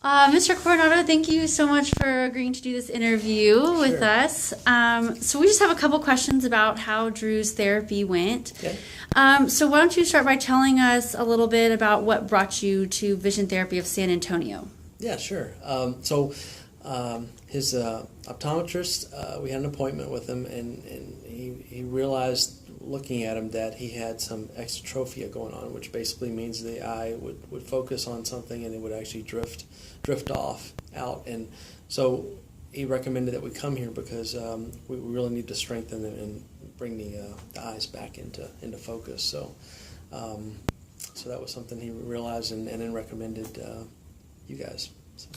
Mr. Coronado, thank you so much for agreeing to do this interview with us. So we just have a couple questions about how Drew's therapy went. Okay. So why don't you start by telling us a little bit about what brought you to Vision Therapy of San Antonio? Yeah, sure. His optometrist, we had an appointment with him, and he realized, looking at him, that he had some exotropia going on, which basically means the eye would focus on something and it would actually drift off out. And so he recommended that we come here because we really need to strengthen and bring the eyes back into focus. So that was something he realized and then recommended you guys. So.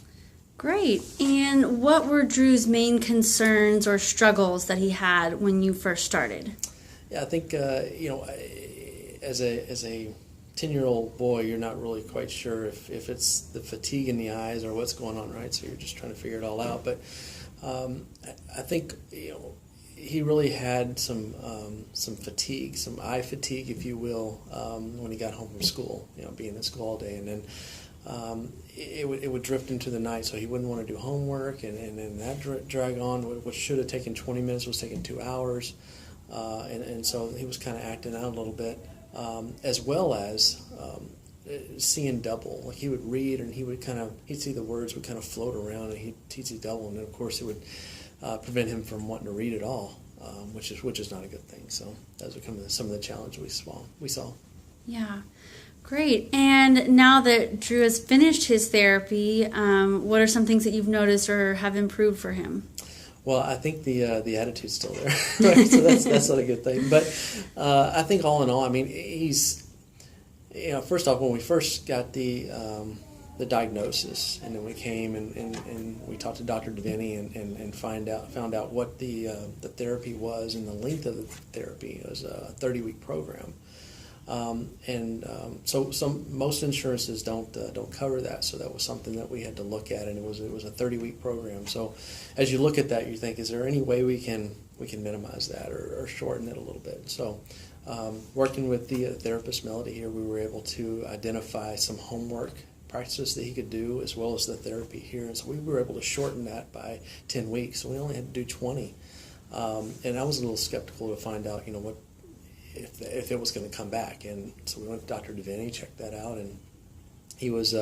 Great. And what were Drew's main concerns or struggles that he had when you first started? Yeah, I think as a 10-year-old boy, you're not really quite sure if it's the fatigue in the eyes or what's going on, right? So you're just trying to figure it all out. But I think he really had some fatigue, some eye fatigue, if you will, when he got home from school. Being in school all day, and then it would drift into the night, so he wouldn't want to do homework, and then that drag on. What should have taken 20 minutes was taking 2 hours. And so he was kind of acting out a little bit, as well as seeing double. Like he would read and he'd see the words would kind of float around, and he'd see double, and then of course it would prevent him from wanting to read at all, which is not a good thing. So those are some of the challenges we saw. Yeah. Great. And now that Drew has finished his therapy, what are some things that you've noticed or have improved for him? Well, I think the attitude's still there, right? So that's not a good thing. But I think all in all, I mean, he's, first off, when we first got the diagnosis, and then we came and we talked to Dr. Devaney and found out what the therapy was and the length of the therapy. It was a 30-week program. So most insurances don't cover that, so that was something that we had to look at, and it was a 30-week program. So as you look at that, you think, is there any way we can minimize that or shorten it a little bit? So working with the therapist Melody here, we were able to identify some homework practices that he could do, as well as the therapy here, and so we were able to shorten that by 10 weeks. So we only had to do 20, and I was a little skeptical to find out what if it was going to come back. And so we went to Dr. Devaney, checked that out, and he was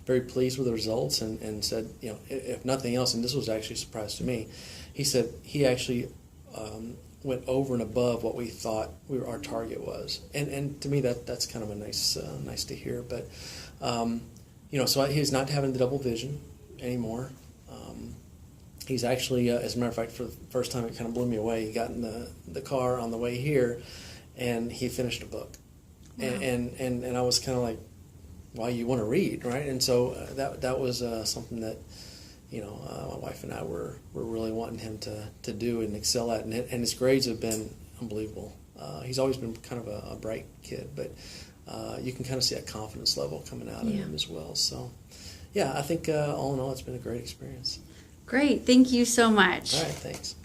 very pleased with the results and said, if nothing else, and this was actually a surprise to me, he said he actually went over and above what we thought our target was. And to me, that's kind of a nice to hear. But, so he's not having the double vision anymore. He's actually, as a matter of fact, for the first time, it kind of blew me away. He got in the car on the way here, and he finished a book. Wow. And I was kind of like, wow, you want to read, right? And so that was something that, my wife and I were really wanting him to do and excel at. And his grades have been unbelievable. He's always been kind of a bright kid, but you can kind of see that confidence level coming out of him as well. So, yeah, I think all in all, it's been a great experience. Great. Thank you so much. All right, thanks.